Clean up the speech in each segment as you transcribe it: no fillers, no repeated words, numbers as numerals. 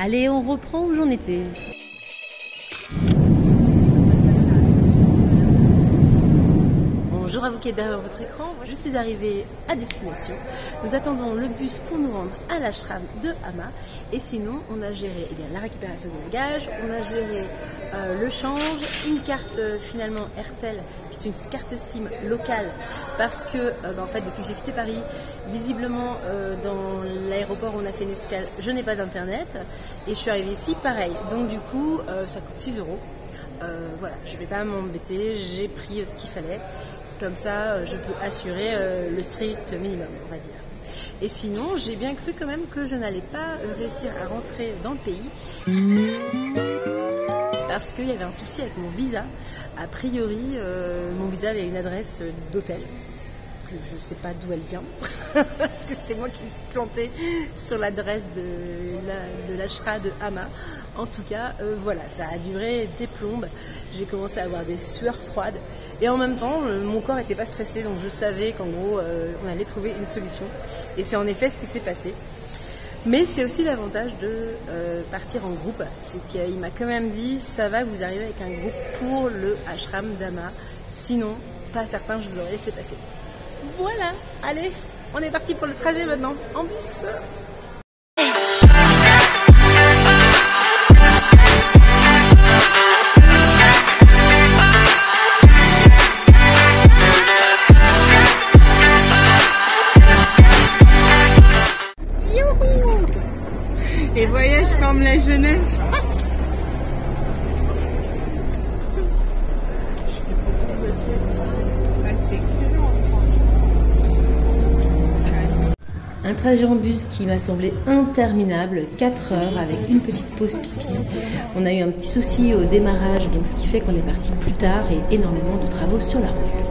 Allez, on reprend où j'en étais. Bonjour à vous qui êtes derrière votre écran, je suis arrivée à destination. Nous attendons le bus pour nous rendre à l'ashram de Hama. Et sinon, on a géré la récupération des bagages, on a géré le change, une carte finalement Airtel, qui est une carte SIM locale, parce que en fait depuis que j'ai quitté Paris, visiblement dans l'aéroport où on a fait une escale, je n'ai pas internet. Et je suis arrivée ici, pareil. Donc du coup, ça coûte 6 €. Voilà, je ne vais pas m'embêter, j'ai pris ce qu'il fallait. Comme ça, je peux assurer le strict minimum, on va dire. Et sinon, j'ai bien cru quand même que je n'allais pas réussir à rentrer dans le pays. Parce qu'il y avait un souci avec mon visa. A priori, mon visa avait une adresse d'hôtel. Je ne sais pas d'où elle vient. Parce que c'est moi qui me suis plantée sur l'adresse de l'ashram de Hama. En tout cas, voilà, ça a duré des plombes. J'ai commencé à avoir des sueurs froides. Et en même temps, mon corps n'était pas stressé. Donc je savais qu'en gros, on allait trouver une solution. Et c'est en effet ce qui s'est passé. Mais c'est aussi l'avantage de partir en groupe. C'est qu'il m'a quand même dit, ça va, vous arrivez avec un groupe pour le ashram d'Hama. Sinon, pas certain, je vous aurais laissé passer. Voilà, allez, on est parti pour le trajet maintenant, en bus. Youhou! Les voyages forment la jeunesse. C'est excellent. Un trajet en bus qui m'a semblé interminable, 4 heures avec une petite pause pipi. On a eu un petit souci au démarrage, donc ce qui fait qu'on est parti plus tard et énormément de travaux sur la route.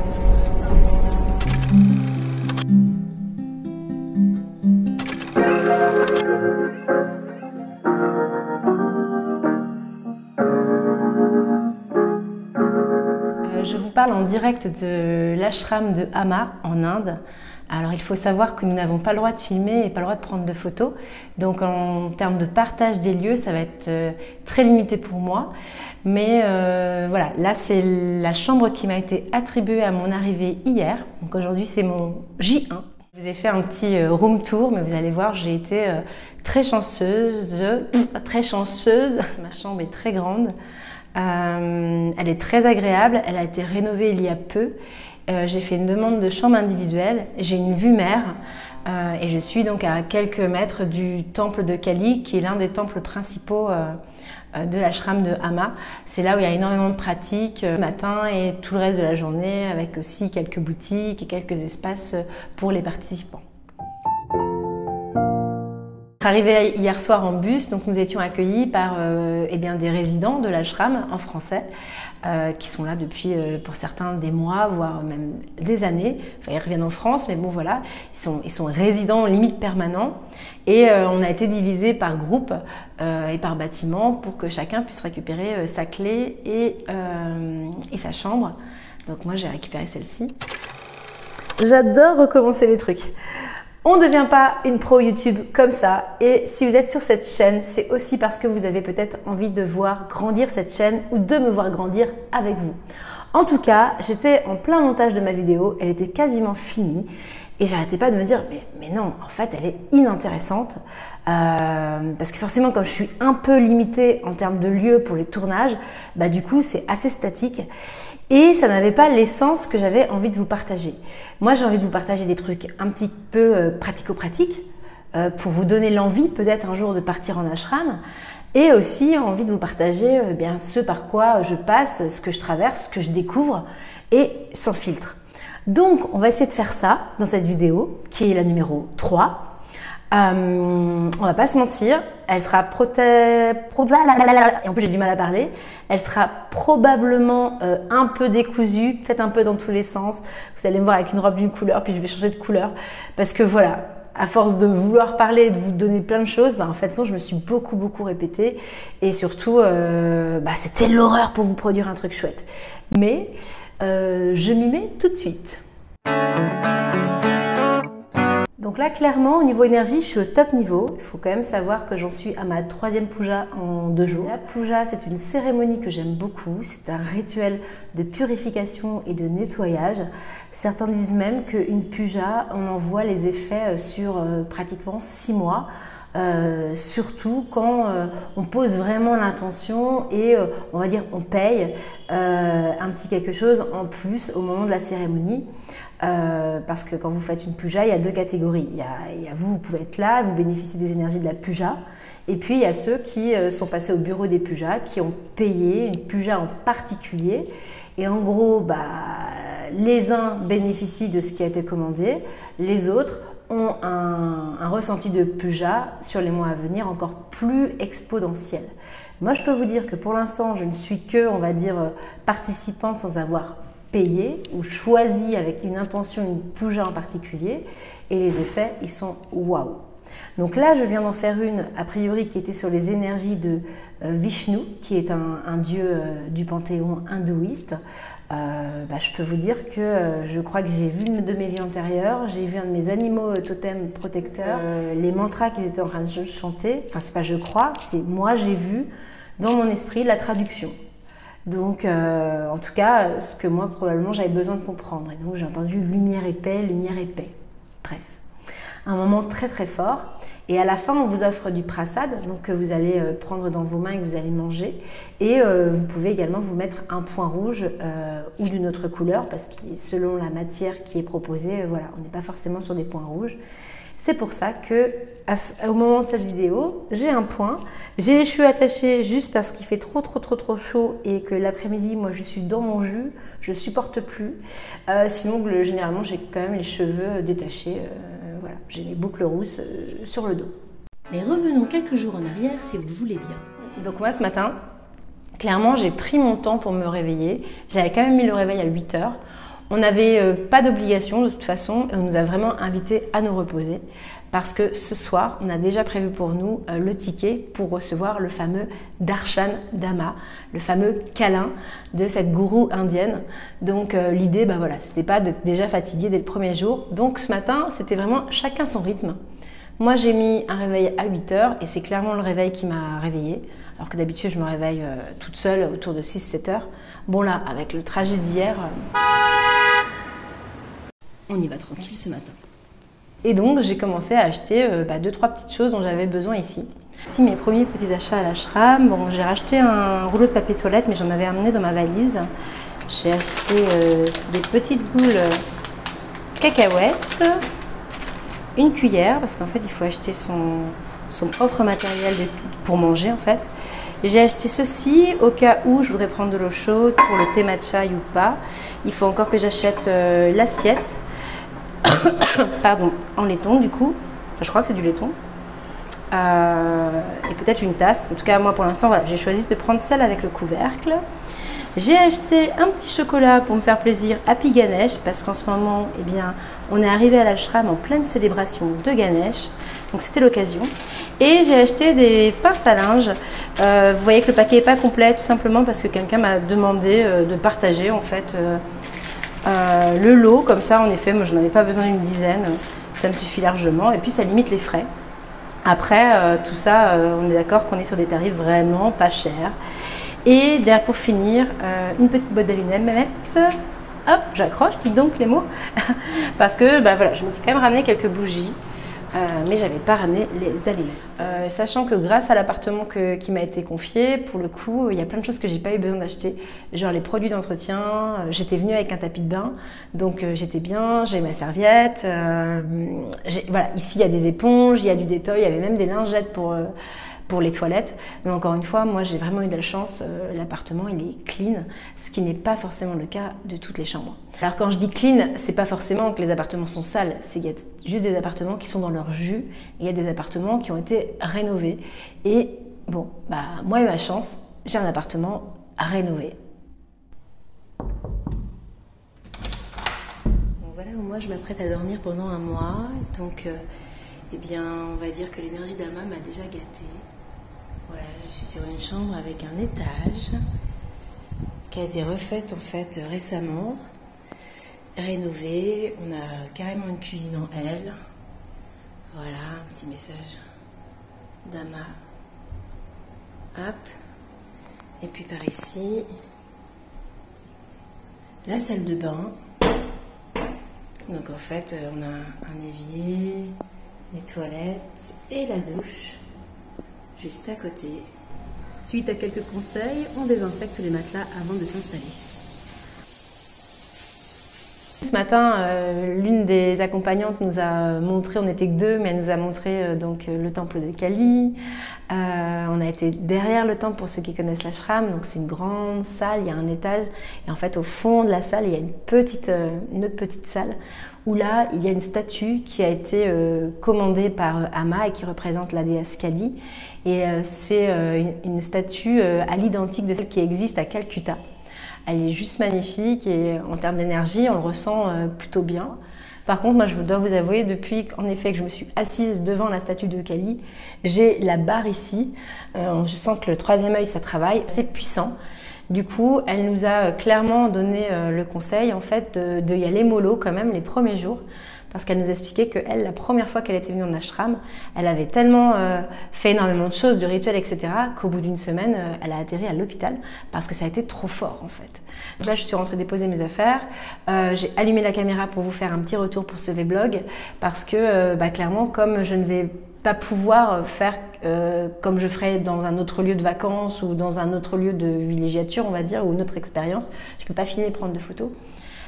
Je vous parle en direct de l'ashram de Hama en Inde. Alors il faut savoir que nous n'avons pas le droit de filmer et pas le droit de prendre de photos. Donc en termes de partage des lieux, ça va être très limité pour moi. Mais voilà, là c'est la chambre qui m'a été attribuée à mon arrivée hier. Donc aujourd'hui c'est mon J1. Je vous ai fait un petit room tour, mais vous allez voir, j'ai été très chanceuse. Ma chambre est très grande. Elle est très agréable, elle a été rénovée il y a peu. J'ai fait une demande de chambre individuelle, j'ai une vue mer et je suis donc à quelques mètres du temple de Kali, qui est l'un des temples principaux de l'ashram de Hama. C'est là où il y a énormément de pratiques le matin et tout le reste de la journée, avec aussi quelques boutiques et quelques espaces pour les participants. Arrivé hier soir en bus, donc nous étions accueillis par des résidents de l'ashram en français qui sont là depuis pour certains des mois, voire même des années. Enfin, ils reviennent en France, mais bon voilà, ils sont résidents limite permanents. Et on a été divisés par groupe et par bâtiment pour que chacun puisse récupérer sa clé et sa chambre. Donc moi j'ai récupéré celle-ci. J'adore recommencer les trucs. On ne devient pas une pro YouTube comme ça, et si vous êtes sur cette chaîne, c'est aussi parce que vous avez peut-être envie de voir grandir cette chaîne ou de me voir grandir avec vous. En tout cas, j'étais en plein montage de ma vidéo, elle était quasiment finie et j'arrêtais pas de me dire mais non, en fait elle est inintéressante parce que forcément comme je suis un peu limitée en termes de lieu pour les tournages, bah du coup c'est assez statique. Et ça n'avait pas l'essence que j'avais envie de vous partager. Moi, j'ai envie de vous partager des trucs un petit peu pratico-pratiques pour vous donner l'envie peut-être un jour de partir en ashram, et aussi envie de vous partager ce par quoi je passe, ce que je traverse, ce que je découvre, et sans filtre. Donc, on va essayer de faire ça dans cette vidéo, qui est la numéro 3. On va pas se mentir, elle sera et en plus j'ai du mal à parler, elle sera probablement un peu décousue, peut-être un peu dans tous les sens. Vous allez me voir avec une robe d'une couleur, puis je vais changer de couleur, parce que voilà, à force de vouloir parler et de vous donner plein de choses, en fait moi je me suis beaucoup répétée, et surtout c'était l'horreur pour vous produire un truc chouette. Mais je m'y mets tout de suite. Donc là, clairement, au niveau énergie, je suis au top niveau. Il faut quand même savoir que j'en suis à ma 3e puja en 2 jours. La puja, c'est une cérémonie que j'aime beaucoup. C'est un rituel de purification et de nettoyage. Certains disent même qu'une puja, on en voit les effets sur pratiquement 6 mois. Surtout quand on pose vraiment l'intention et on va dire on paye un petit quelque chose en plus au moment de la cérémonie. Parce que quand vous faites une puja, il y a 2 catégories. Il y a vous, vous pouvez être là, vous bénéficiez des énergies de la puja. Et puis il y a ceux qui sont passés au bureau des pujas, qui ont payé une puja en particulier. Et en gros, les uns bénéficient de ce qui a été commandé, les autres ont un ressenti de puja sur les mois à venir encore plus exponentiel. Moi, je peux vous dire que pour l'instant, je ne suis que, on va dire, participante sans avoir payé ou choisi avec une intention, une puja en particulier, et les effets, ils sont waouh. Donc là, je viens d'en faire une, a priori, qui était sur les énergies de Vishnu, qui est un dieu du panthéon hindouiste. Je peux vous dire que je crois que j'ai vu une de mes vies antérieures, j'ai vu un de mes animaux totems protecteurs, les mantras qu'ils étaient en train de chanter, enfin c'est pas je crois, c'est moi j'ai vu dans mon esprit la traduction. Donc en tout cas, ce que moi probablement j'avais besoin de comprendre. Et donc j'ai entendu lumière et paix, bref. Un moment très très fort. Et à la fin, on vous offre du prasad, donc que vous allez prendre dans vos mains et que vous allez manger. Et vous pouvez également vous mettre un point rouge ou d'une autre couleur, parce que selon la matière qui est proposée, voilà, on n'est pas forcément sur des points rouges. C'est pour ça que, au moment de cette vidéo, j'ai un point. J'ai les cheveux attachés juste parce qu'il fait trop chaud et que l'après-midi, moi, je suis dans mon jus, je supporte plus. Sinon, généralement, j'ai quand même les cheveux détachés. Voilà, j'ai les boucles rousses sur le dos. Mais revenons quelques jours en arrière si vous le voulez bien. Donc moi, ce matin, clairement, j'ai pris mon temps pour me réveiller. J'avais quand même mis le réveil à 8 h. On n'avait pas d'obligation de toute façon et on nous a vraiment invités à nous reposer parce que ce soir, on a déjà prévu pour nous le ticket pour recevoir le fameux Darshan Dhamma, le fameux câlin de cette gourou indienne. Donc l'idée, voilà, c'était pas d'être déjà fatigué dès le premier jour. Donc ce matin, c'était vraiment chacun son rythme. Moi, j'ai mis un réveil à 8 h et c'est clairement le réveil qui m'a réveillée. Alors que d'habitude, je me réveille toute seule autour de 6-7 h. Bon là, avec le trajet d'hier... On y va tranquille ce matin. Et donc, j'ai commencé à acheter 2-3 petites choses dont j'avais besoin ici. Ici, mes premiers petits achats à l'ashram. Bon, j'ai racheté un rouleau de papier toilette, mais j'en avais amené dans ma valise. J'ai acheté des petites boules cacahuètes, une cuillère, parce qu'en fait, il faut acheter son propre matériel pour manger, en fait. J'ai acheté ceci au cas où je voudrais prendre de l'eau chaude pour le thé matcha ou pas. Il faut encore que j'achète l'assiette. Pardon, en laiton du coup, enfin, je crois que c'est du laiton et peut-être une tasse. En tout cas moi pour l'instant voilà, j'ai choisi de prendre celle avec le couvercle. J'ai acheté un petit chocolat pour me faire plaisir à Ganesh parce qu'en ce moment on est arrivé à l'ashram en pleine célébration de Ganesh, donc c'était l'occasion. Et j'ai acheté des pinces à linge. Vous voyez que le paquet n'est pas complet tout simplement parce que quelqu'un m'a demandé de partager en fait le lot, comme ça en effet moi je n'en avais pas besoin d'une dizaine, ça me suffit largement et puis ça limite les frais. Après tout ça on est d'accord qu'on est sur des tarifs vraiment pas chers. Et derrière pour finir une petite boîte d'allumettes, hop j'accroche, dites donc les mots parce que voilà, je m'étais quand même ramené quelques bougies mais j'avais pas ramené les allumettes. Sachant que grâce à l'appartement qui m'a été confié, pour le coup, il y a plein de choses que j'ai pas eu besoin d'acheter, genre les produits d'entretien. J'étais venue avec un tapis de bain, donc j'étais bien, j'ai ma serviette. Voilà, ici il y a des éponges, il y a du Dettol, il y avait même des lingettes pour les toilettes. Mais encore une fois, moi j'ai vraiment eu de la chance, l'appartement il est clean, ce qui n'est pas forcément le cas de toutes les chambres. Alors quand je dis clean, c'est pas forcément que les appartements sont sales, il y a juste des appartements qui sont dans leur jus, et il y a des appartements qui ont été rénovés. Et bon, moi et ma chance, j'ai un appartement rénové. Bon, voilà où moi je m'apprête à dormir pendant un mois, donc on va dire que l'énergie d'Ama m'a déjà gâtée. Voilà, je suis sur une chambre avec un étage qui a été refaite en fait récemment, rénovée. On a carrément une cuisine en L. Voilà, un petit message d'Ama. Hop. Et puis par ici, la salle de bain. Donc en fait, on a un évier, les toilettes et la douche juste à côté. Suite à quelques conseils, on désinfecte les matelas avant de s'installer. Ce matin, l'une des accompagnantes nous a montré, on n'était que deux, mais elle nous a montré donc le temple de Kali. On a été derrière le temple pour ceux qui connaissent l'ashram, donc c'est une grande salle, il y a un étage, et en fait au fond de la salle, il y a une autre petite salle où là, il y a une statue qui a été commandée par Ama et qui représente la déesse Kali. Et c'est une statue à l'identique de celle qui existe à Calcutta. Elle est juste magnifique et en termes d'énergie, on le ressent plutôt bien. Par contre, moi, je dois vous avouer, depuis en effet que je me suis assise devant la statue de Kali, j'ai la barre ici. Je sens que le troisième œil, ça travaille, c'est puissant. Du coup, elle nous a clairement donné le conseil en fait de y aller mollo quand même les premiers jours. Parce qu'elle nous expliquait que elle, la première fois qu'elle était venue en ashram, elle avait tellement fait énormément de choses, de rituels, etc., qu'au bout d'une semaine, elle a atterri à l'hôpital parce que ça a été trop fort en fait. Donc là, je suis rentrée déposer mes affaires. J'ai allumé la caméra pour vous faire un petit retour pour ce vlog parce que clairement, comme je ne vais pas pouvoir faire comme je ferais dans un autre lieu de vacances ou dans un autre lieu de villégiature, on va dire, ou une autre expérience, je ne peux pas filmer, prendre de photos.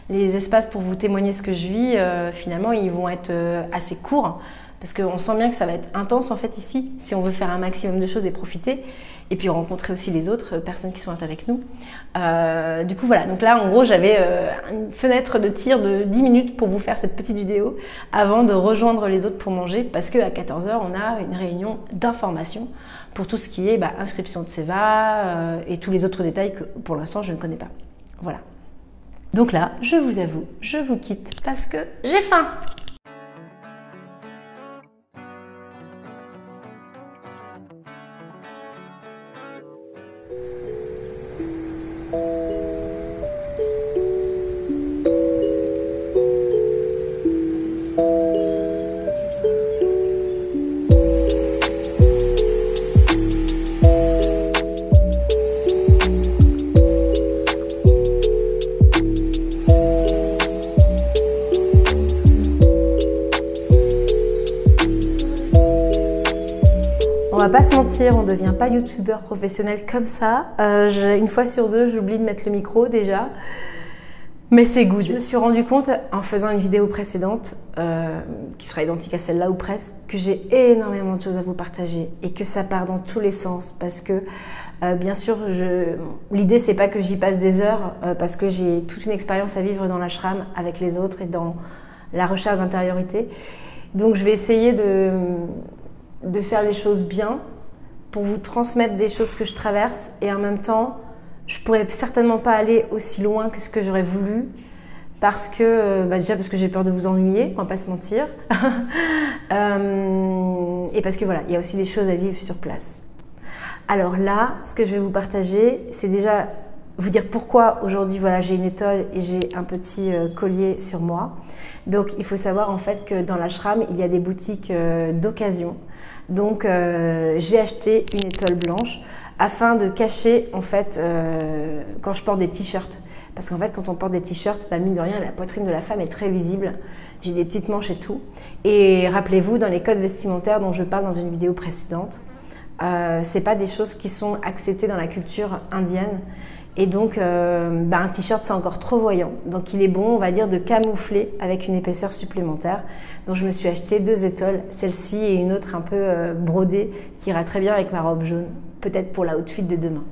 Les espaces pour vous témoigner ce que je vis, finalement, ils vont être assez courts parce qu'on sent bien que ça va être intense en fait ici, si on veut faire un maximum de choses et profiter, et puis rencontrer aussi les autres personnes qui sont avec nous. Du coup, voilà. Donc là, en gros, j'avais une fenêtre de tir de 10 minutes pour vous faire cette petite vidéo avant de rejoindre les autres pour manger parce qu'à 14 h, on a une réunion d'information pour tout ce qui est inscription de SEVA et tous les autres détails que pour l'instant, je ne connais pas. Voilà. Donc là, je vous avoue, je vous quitte parce que j'ai faim. On va pas se mentir, on ne devient pas youtubeur professionnel comme ça. Une fois sur deux, j'oublie de mettre le micro déjà. Mais c'est good. Je me suis rendu compte en faisant une vidéo précédente, qui sera identique à celle-là ou presque, que j'ai énormément de choses à vous partager et que ça part dans tous les sens. Parce que, bien sûr, l'idée c'est pas que j'y passe des heures, parce que j'ai toute une expérience à vivre dans l'ashram avec les autres et dans la recherche d'intériorité. Donc je vais essayer de faire les choses bien pour vous transmettre des choses que je traverse et en même temps je pourrais certainement pas aller aussi loin que ce que j'aurais voulu parce que déjà parce que j'ai peur de vous ennuyer, on va pas se mentir et parce que voilà, il y a aussi des choses à vivre sur place. Alors là, ce que je vais vous partager, c'est déjà vous dire pourquoi aujourd'hui voilà, j'ai une étole et j'ai un petit collier sur moi. Donc il faut savoir en fait que dans l'ashram, il y a des boutiques d'occasion. Donc j'ai acheté une étoile blanche afin de cacher en fait quand je porte des t-shirts. Parce qu'en fait quand on porte des t-shirts, mine de rien, la poitrine de la femme est très visible. J'ai des petites manches et tout. Et rappelez-vous, dans les codes vestimentaires dont je parle dans une vidéo précédente, c'est pas des choses qui sont acceptées dans la culture indienne. Et donc, un t-shirt, c'est encore trop voyant. Donc, il est bon, on va dire, de camoufler avec une épaisseur supplémentaire. Donc, je me suis acheté 2 étoiles, celle-ci et une autre un peu brodée, qui ira très bien avec ma robe jaune, peut-être pour la outfit de demain.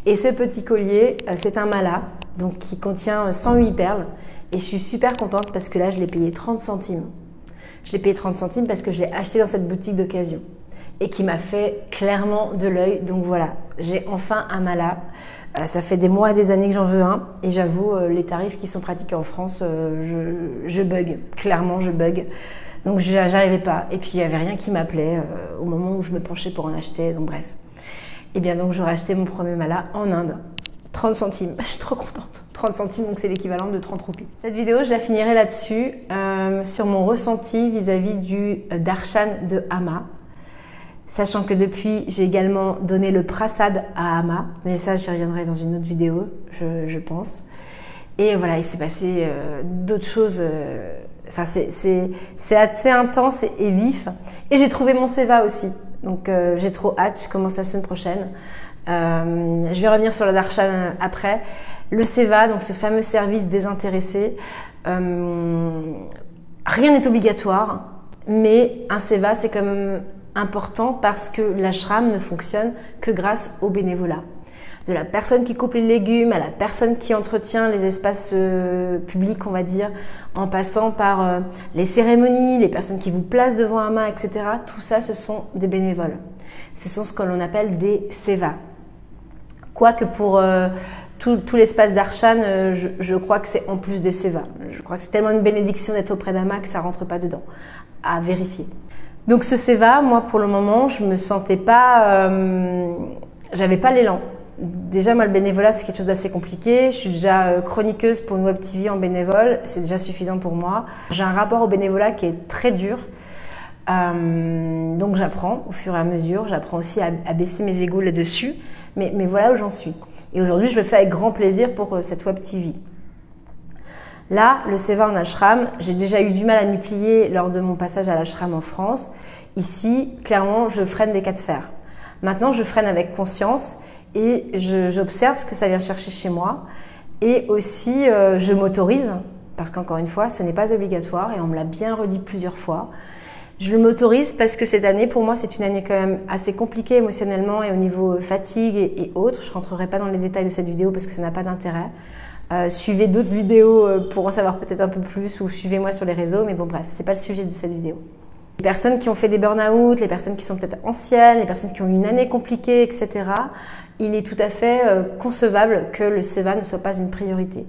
Et ce petit collier, c'est un mala, donc qui contient 108 perles. Et je suis super contente parce que là, je l'ai payé 30 centimes. Je l'ai payé 30 centimes parce que je l'ai acheté dans cette boutique d'occasion et qui m'a fait clairement de l'œil. Donc voilà, j'ai enfin un mala. Ça fait des mois et des années que j'en veux un et j'avoue, les tarifs qui sont pratiqués en France, je bug, clairement je bug. Donc j'arrivais pas et puis il n'y avait rien qui m'appelait au moment où je me penchais pour en acheter, donc bref. Et bien donc j'aurais acheté mon premier mala en Inde, 30 centimes, je suis trop contente, trop 30 centimes, donc c'est l'équivalent de 30 roupies. Cette vidéo, je la finirai là-dessus, sur mon ressenti vis-à-vis du darshan de Amma. Sachant que depuis, j'ai également donné le prasad à Amma, mais ça, j'y reviendrai dans une autre vidéo, je pense. Et voilà, il s'est passé d'autres choses. Enfin, c'est assez intense et vif. Et j'ai trouvé mon seva aussi. Donc, j'ai trop hâte. Je commence la semaine prochaine. Je vais revenir sur le darshan après. Le seva, donc ce fameux service désintéressé. Rien n'est obligatoire, mais un seva, c'est quand même important parce que l'ashram ne fonctionne que grâce au bénévolat. De la personne qui coupe les légumes à la personne qui entretient les espaces publics, on va dire, en passant par les cérémonies, les personnes qui vous placent devant un mât, etc. Tout ça, ce sont des bénévoles. Ce sont ce que l'on appelle des sevas. Quoique pour tout l'espace d'Arshan, je crois que c'est en plus des sevas. Je crois que c'est tellement une bénédiction d'être auprès d'un mât que ça rentre pas dedans. À vérifier. Donc ce seva, moi pour le moment, je me sentais pas, j'avais pas l'élan. Déjà, moi, le bénévolat, c'est quelque chose d'assez compliqué. Je suis déjà chroniqueuse pour une web TV en bénévole. C'est déjà suffisant pour moi. J'ai un rapport au bénévolat qui est très dur. Donc, j'apprends au fur et à mesure. J'apprends aussi à baisser mes égos là-dessus. Mais voilà où j'en suis. Et aujourd'hui, je le fais avec grand plaisir pour cette web TV. Là, le seva en ashram, j'ai déjà eu du mal à m'y plier lors de mon passage à l'ashram en France. Ici, clairement, je freine des cas de fer. Maintenant, je freine avec conscience et j'observe ce que ça vient chercher chez moi. Et aussi, je m'autorise, parce qu'encore une fois, ce n'est pas obligatoire et on me l'a bien redit plusieurs fois. Je m'autorise parce que cette année, pour moi, c'est une année quand même assez compliquée émotionnellement et au niveau fatigue et autres. Je ne rentrerai pas dans les détails de cette vidéo parce que ça n'a pas d'intérêt. Suivez d'autres vidéos pour en savoir peut-être un peu plus ou suivez-moi sur les réseaux. Mais bon, bref, ce n'est pas le sujet de cette vidéo. Les personnes qui ont fait des burn-out, les personnes qui sont peut-être anciennes, les personnes qui ont eu une année compliquée, etc., il est tout à fait concevable que le seva ne soit pas une priorité.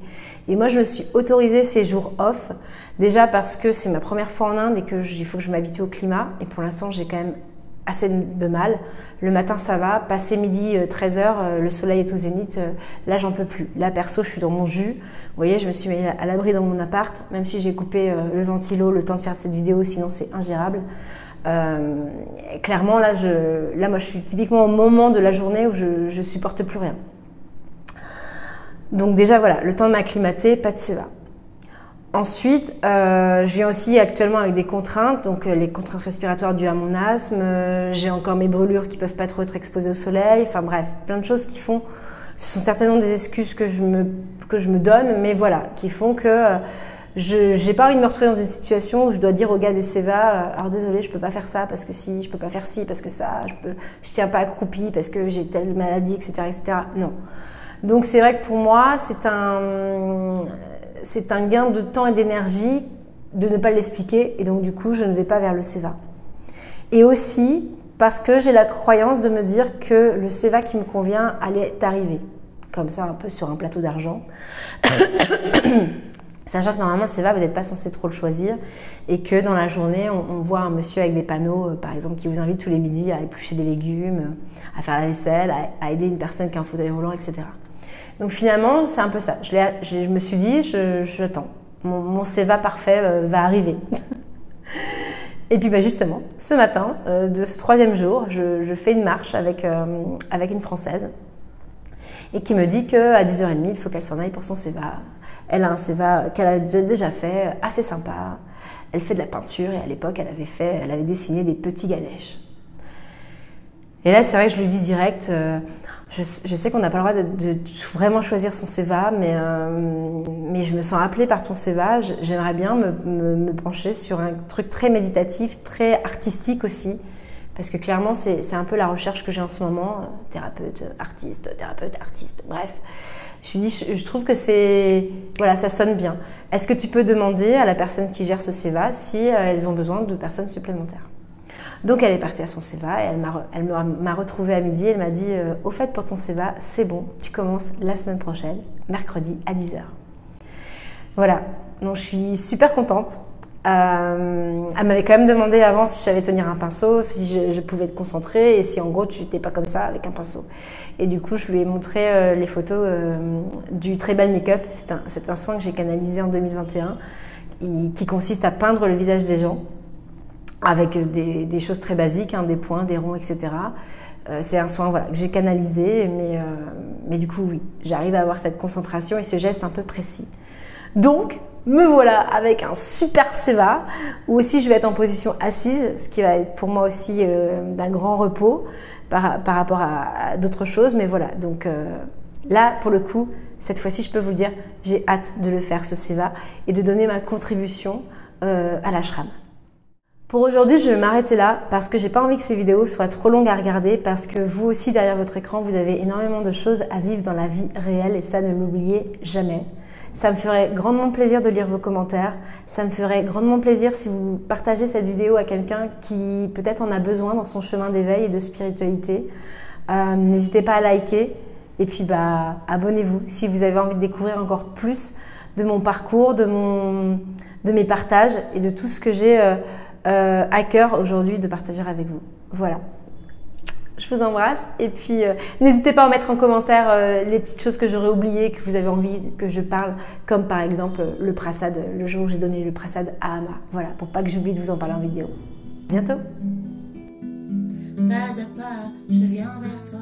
Et moi, je me suis autorisée ces jours off, déjà parce que c'est ma première fois en Inde et qu'il faut que je m'habitue au climat. Et pour l'instant, j'ai quand même assez de mal. Le matin, ça va. Passé midi, 13h, le soleil est au zénith. Là, j'en peux plus. Là, perso, je suis dans mon jus. Vous voyez, je me suis mis à l'abri dans mon appart, même si j'ai coupé le ventilo le temps de faire cette vidéo, sinon c'est ingérable. Clairement, là, moi, je suis typiquement au moment de la journée où je supporte plus rien. Donc déjà, voilà, le temps de m'acclimater, pas de seva. Ensuite, je viens aussi actuellement avec des contraintes, donc les contraintes respiratoires dues à mon asthme. J'ai encore mes brûlures qui peuvent pas trop être exposées au soleil. Enfin bref, plein de choses qui font. Ce sont certainement des excuses que je me donne, mais voilà, qui font que je n'ai pas envie de me retrouver dans une situation où je dois dire au gars des seva, alors désolé, je peux pas faire ça parce que si, je peux pas faire ci parce que ça, je tiens pas accroupi parce que j'ai telle maladie, etc., etc. Non. Donc c'est vrai que pour moi, c'est un gain de temps et d'énergie de ne pas l'expliquer et donc du coup, je ne vais pas vers le seva. Et aussi parce que j'ai la croyance de me dire que le seva qui me convient allait arriver, comme ça un peu sur un plateau d'argent. Sachant que normalement le seva, vous n'êtes pas censé trop le choisir et que dans la journée, on voit un monsieur avec des panneaux, par exemple, qui vous invite tous les midis à éplucher des légumes, à faire la vaisselle, à aider une personne qui a un fauteuil roulant, etc. Donc finalement, c'est un peu ça. Je me suis dit, j'attends. Mon seva parfait va arriver. Et puis justement, ce matin, de ce 3e jour, je fais une marche avec une Française et qui me dit qu'à 10h30, il faut qu'elle s'en aille pour son seva. Elle a un seva qu'elle a déjà fait, assez sympa. Elle fait de la peinture et à l'époque, elle avait dessiné des petits Ganesh. Et là, c'est vrai que je lui dis direct, je sais qu'on n'a pas le droit de vraiment choisir son seva, mais je me sens appelée par ton seva. J'aimerais bien me pencher sur un truc très méditatif, très artistique aussi. Parce que clairement, c'est un peu la recherche que j'ai en ce moment. Thérapeute, artiste, bref. Je trouve que voilà, ça sonne bien. Est-ce que tu peux demander à la personne qui gère ce seva si elles ont besoin de personnes supplémentaires? Donc elle est partie à son seva et elle m'a retrouvée à midi. Elle m'a dit au fait pour ton seva, c'est bon, tu commences la semaine prochaine, mercredi à 10h. Voilà, donc je suis super contente. Elle m'avait quand même demandé avant si je savais tenir un pinceau, si je pouvais te concentrer et si en gros tu n'étais pas comme ça avec un pinceau. Et du coup, je lui ai montré les photos du Tribal Makeup. C'est un soin que j'ai canalisé en 2021 qui consiste à peindre le visage des gens avec des choses très basiques, hein, des points, des ronds, etc. C'est un soin voilà, que j'ai canalisé, mais du coup, oui, j'arrive à avoir cette concentration et ce geste un peu précis. Donc, me voilà avec un super Seva, où aussi je vais être en position assise, ce qui va être pour moi aussi d'un grand repos par rapport à d'autres choses. Mais voilà, donc là, pour le coup, cette fois-ci, je peux vous le dire, j'ai hâte de le faire, ce Seva, et de donner ma contribution à l'ashram. Pour aujourd'hui, je vais m'arrêter là parce que j'ai pas envie que ces vidéos soient trop longues à regarder, parce que vous aussi, derrière votre écran, vous avez énormément de choses à vivre dans la vie réelle et ça, ne l'oubliez jamais. Ça me ferait grandement plaisir de lire vos commentaires. Ça me ferait grandement plaisir si vous partagez cette vidéo à quelqu'un qui peut-être en a besoin dans son chemin d'éveil et de spiritualité. N'hésitez pas à liker et puis abonnez-vous si vous avez envie de découvrir encore plus de mon parcours, de mes partages et de tout ce que j'ai à cœur aujourd'hui de partager avec vous. Voilà. Je vous embrasse et puis n'hésitez pas à mettre en commentaire les petites choses que j'aurais oubliées, que vous avez envie que je parle, comme par exemple le prasad, le jour où j'ai donné le prasad à Ama. Voilà, pour pas que j'oublie de vous en parler en vidéo. À bientôt. Pas à pas, je viens vers toi.